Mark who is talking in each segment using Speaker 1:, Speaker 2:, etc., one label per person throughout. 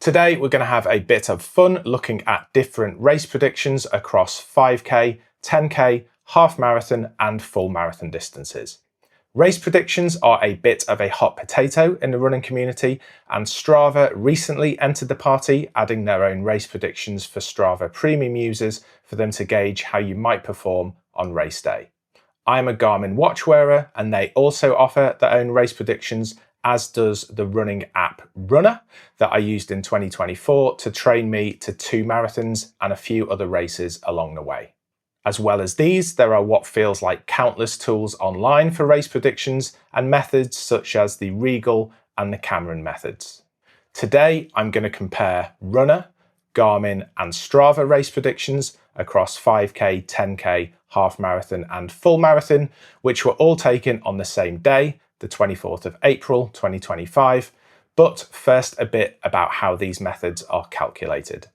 Speaker 1: Today we're going to have a bit of fun looking at different race predictions across 5k, 10k, half marathon and full marathon distances. Race predictions are a bit of a hot potato in the running community, and Strava recently entered the party, adding their own race predictions for Strava premium users for them to gauge how you might perform on race day. I'm a Garmin watch wearer and they also offer their own race predictions, as does the running app RUNNA that I used in 2024 to train me to 2 marathons and a few other races along the way. As well as these, there are what feels like countless tools online for race predictions and methods such as the Regal and the Cameron methods. Today, I'm going to compare RUNNA, Garmin and Strava race predictions across 5k, 10k, half marathon and full marathon, which were all taken on the same day, the 24th of April 2025. But first, a bit about how these methods are calculated.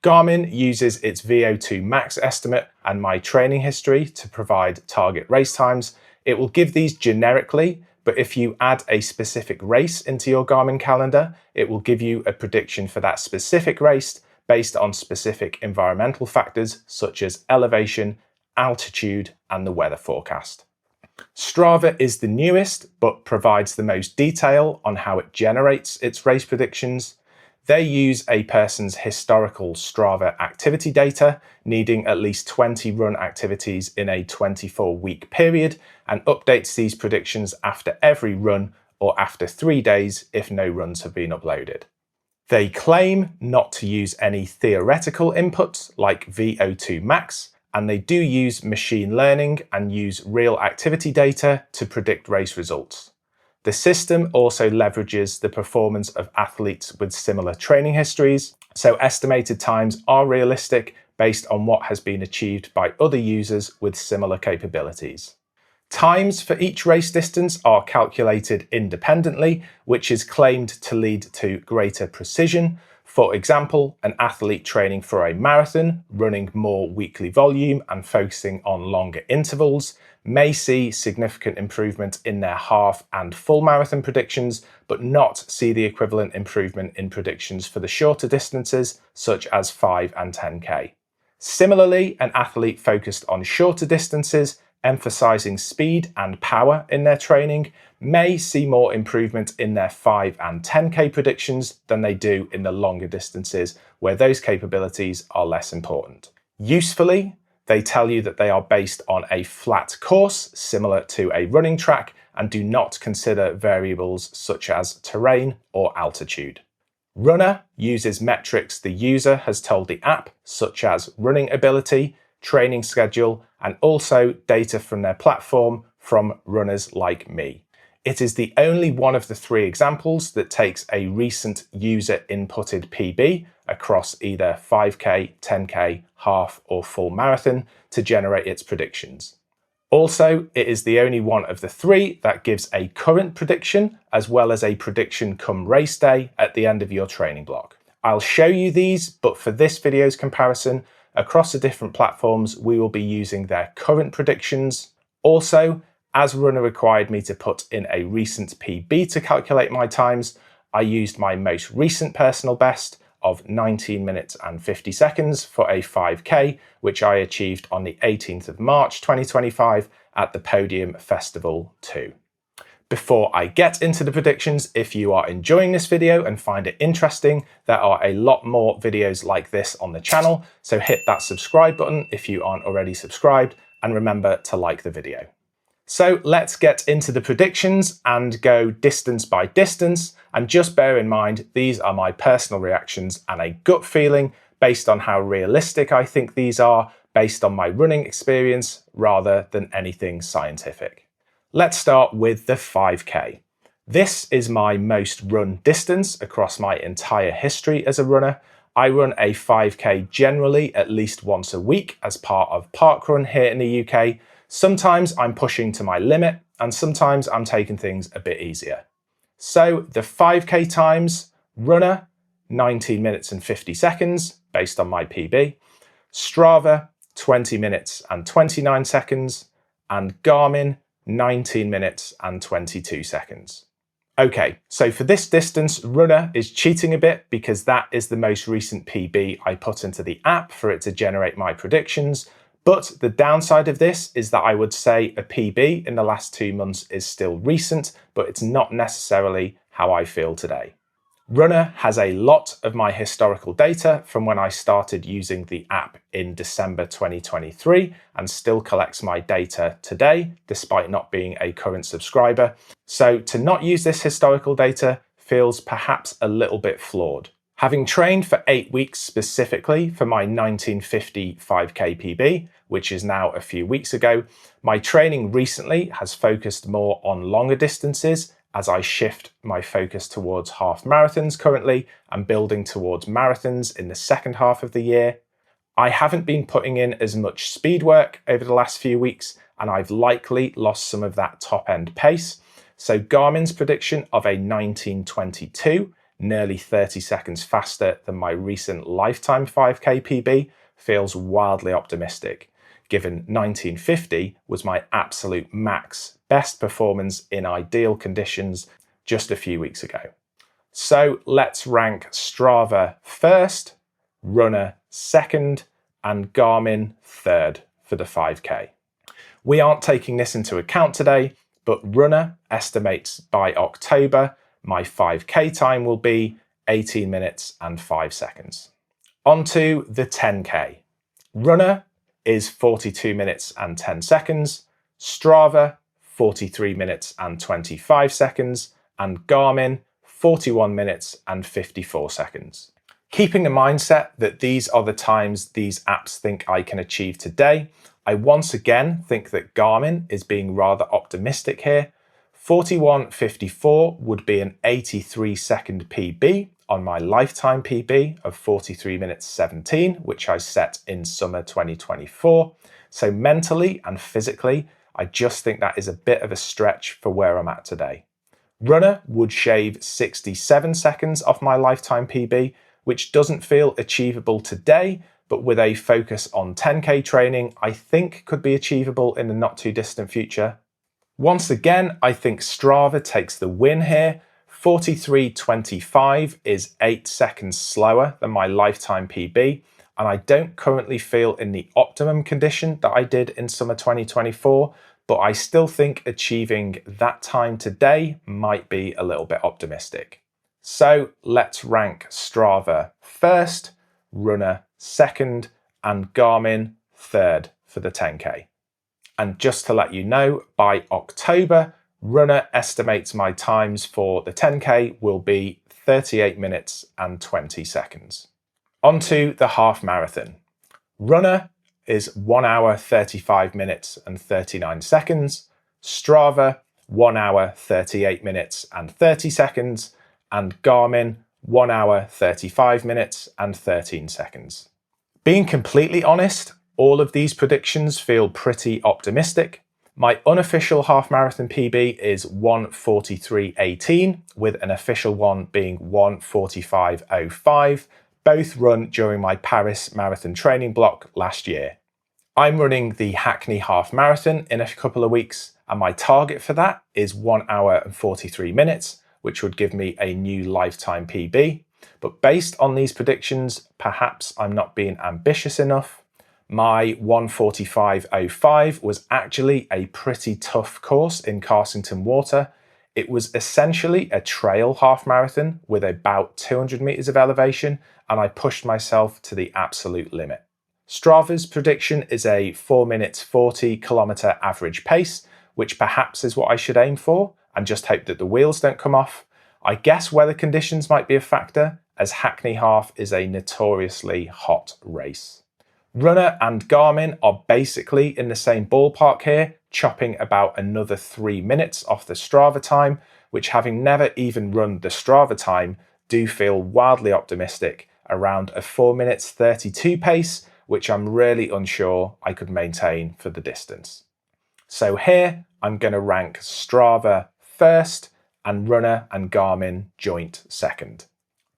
Speaker 1: Garmin uses its VO2 max estimate and my training history to provide target race times. It will give these generically, but if you add a specific race into your Garmin calendar, it will give you a prediction for that specific race based on specific environmental factors such as elevation, altitude, and the weather forecast. Strava is the newest, but provides the most detail on how it generates its race predictions. They use a person's historical Strava activity data, needing at least 20 run activities in a 24-week period, and updates these predictions after every run or after 3 days if no runs have been uploaded. They claim not to use any theoretical inputs like VO2 max, and they do use machine learning and use real activity data to predict race results. The system also leverages the performance of athletes with similar training histories, so estimated times are realistic based on what has been achieved by other users with similar capabilities. Times for each race distance are calculated independently, which is claimed to lead to greater precision. For example, an athlete training for a marathon, running more weekly volume and focusing on longer intervals, may see significant improvement in their half and full marathon predictions, but not see the equivalent improvement in predictions for the shorter distances, such as 5 and 10k. Similarly, an athlete focused on shorter distances, emphasizing speed and power in their training, may see more improvement in their 5 and 10k predictions than they do in the longer distances where those capabilities are less important. Usefully, they tell you that they are based on a flat course similar to a running track and do not consider variables such as terrain or altitude. RUNNA uses metrics the user has told the app, such as running ability, training schedule, and also data from their platform from runners like me. It is the only one of the 3 examples that takes a recent user inputted PB across either 5k, 10k, half or full marathon to generate its predictions. Also, it is the only one of the 3 that gives a current prediction as well as a prediction come race day at the end of your training block. I'll show you these, but for this video's comparison, across the different platforms, we will be using their current predictions. Also, as RUNNA required me to put in a recent PB to calculate my times, I used my most recent personal best of 19 minutes and 50 seconds for a 5k, which I achieved on the 18th of March 2025 at the Podium Festival 2. Before I get into the predictions, if you are enjoying this video and find it interesting, there are a lot more videos like this on the channel, so hit that subscribe button if you aren't already subscribed, and remember to like the video. So let's get into the predictions and go distance by distance, and just bear in mind these are my personal reactions and a gut feeling based on how realistic I think these are based on my running experience rather than anything scientific. Let's start with the 5k. This is my most run distance across my entire history as a runner. I run a 5k generally at least once a week as part of parkrun here in the UK. Sometimes I'm pushing to my limit and sometimes I'm taking things a bit easier. So the 5k times: RUNNA 19 minutes and 50 seconds based on my PB, Strava 20 minutes and 29 seconds, and Garmin 19 minutes and 22 seconds. Okay, so for this distance, Runna is cheating a bit because that is the most recent PB I put into the app for it to generate my predictions. But the downside of this is that I would say a PB in the last 2 months is still recent, but it's not necessarily how I feel today. Runna has a lot of my historical data from when I started using the app in December 2023 and still collects my data today, despite not being a current subscriber. So to not use this historical data feels perhaps a little bit flawed. Having trained for 8 weeks specifically for my 1950 5K PB, which is now a few weeks ago, my training recently has focused more on longer distances as I shift my focus towards half marathons currently and building towards marathons in the second half of the year. I haven't been putting in as much speed work over the last few weeks, and I've likely lost some of that top end pace. So Garmin's prediction of a 1922, nearly 30 seconds faster than my recent lifetime 5K PB, feels wildly optimistic, given 1950 was my absolute max best performance in ideal conditions just a few weeks ago. So let's rank Strava first, Runna second, and Garmin third for the 5K. We aren't taking this into account today, but Runna estimates by October my 5K time will be 18 minutes and 5 seconds. On to the 10K. Runna is 42 minutes and 10 seconds, Strava 43 minutes and 25 seconds, and Garmin 41 minutes and 54 seconds. Keeping the mindset that these are the times these apps think I can achieve today, I once again think that Garmin is being rather optimistic here. 41.54 would be an 83-second PB on my lifetime PB of 43 minutes 17, which I set in summer 2024. So mentally and physically, I just think that is a bit of a stretch for where I'm at today. Runna would shave 67 seconds off my lifetime PB, which doesn't feel achievable today, but with a focus on 10K training, I think could be achievable in the not too distant future. Once again, I think Strava takes the win here. 43.25 is 8 seconds slower than my lifetime PB, and I don't currently feel in the optimum condition that I did in summer 2024, but I still think achieving that time today might be a little bit optimistic. So let's rank Strava first, Runna second, and Garmin third for the 10K. And just to let you know, by October, Runna estimates my times for the 10K will be 38 minutes and 20 seconds. On to the half marathon. Runna is 1 hour 35 minutes and 39 seconds, Strava 1 hour 38 minutes and 30 seconds, and Garmin 1 hour 35 minutes and 13 seconds. Being completely honest, all of these predictions feel pretty optimistic. My unofficial half marathon PB is 1:43.18, with an official one being 1:45.05, both run during my Paris marathon training block last year. I'm running the Hackney half marathon in a couple of weeks, and my target for that is 1 hour and 43 minutes, which would give me a new lifetime PB. But based on these predictions, perhaps I'm not being ambitious enough. My 1:45.05 was actually a pretty tough course in Carsington Water. It was essentially a trail half marathon with about 200 meters of elevation, and I pushed myself to the absolute limit. Strava's prediction is a 4 minutes 40 kilometer average pace, which perhaps is what I should aim for, and just hope that the wheels don't come off. I guess weather conditions might be a factor, as Hackney Half is a notoriously hot race. Runna and Garmin are basically in the same ballpark here, chopping about another 3 minutes off the Strava time, which, having never even run the Strava time, do feel wildly optimistic around a 4 minutes 32 pace, which I'm really unsure I could maintain for the distance. So here I'm going to rank Strava first and Runna and Garmin joint second.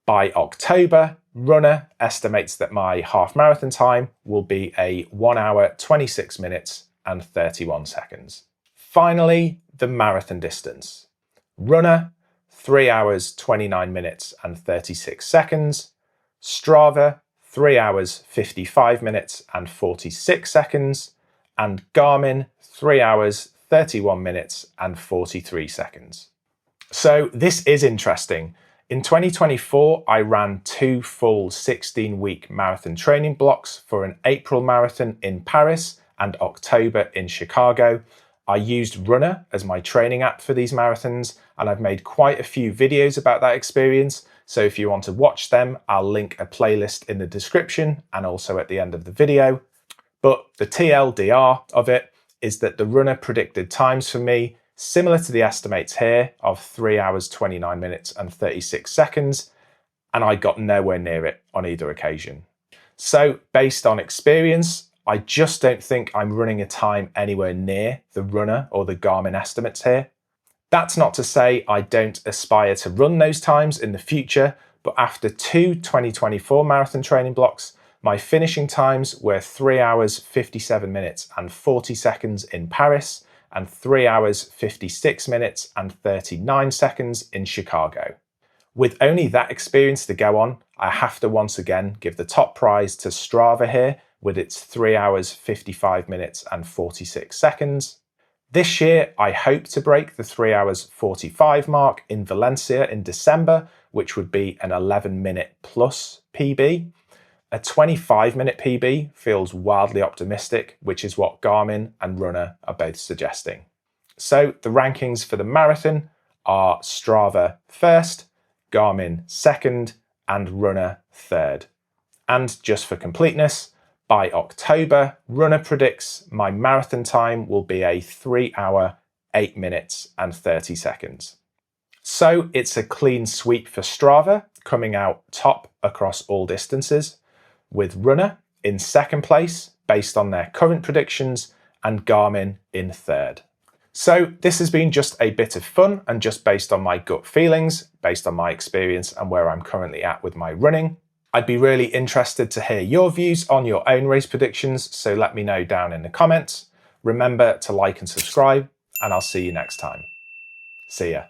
Speaker 1: By October, Runna estimates that my half marathon time will be a 1 hour 26 minutes and 31 seconds. Finally, the marathon distance. Runna 3 hours, 29 minutes and 36 seconds. Strava, 3 hours, 55 minutes and 46 seconds. And Garmin, 3 hours, 31 minutes and 43 seconds. So this is interesting. In 2024, I ran 2 full 16-week marathon training blocks for an April marathon in Paris and October in Chicago. I used Runna as my training app for these marathons, and I've made quite a few videos about that experience. So if you want to watch them, I'll link a playlist in the description and also at the end of the video. But the TLDR of it is that the Runna predicted times for me, similar to the estimates here, of 3 hours, 29 minutes and 36 seconds, and I got nowhere near it on either occasion. So based on experience, I just don't think I'm running a time anywhere near the Runna or the Garmin estimates here. That's not to say I don't aspire to run those times in the future, but after 2 2024 marathon training blocks, my finishing times were 3 hours, 57 minutes and 40 seconds in Paris, and 3 hours, 56 minutes and 39 seconds in Chicago. With only that experience to go on, I have to once again give the top prize to Strava here with its 3 hours, 55 minutes and 46 seconds. This year, I hope to break the 3 hours 45 mark in Valencia in December, which would be an 11-minute plus PB. A 25-minute PB feels wildly optimistic, which is what Garmin and Runna are both suggesting. So the rankings for the marathon are Strava first, Garmin second, and Runna third. And just for completeness, by October, Runna predicts my marathon time will be a 3 hour, 8 minutes and 30 seconds. So it's a clean sweep for Strava, coming out top across all distances, with Runna in second place based on their current predictions and Garmin in third. So this has been just a bit of fun and just based on my gut feelings, based on my experience and where I'm currently at with my running. I'd be really interested to hear your views on your own race predictions, so let me know down in the comments. Remember to like and subscribe, and I'll see you next time. See ya.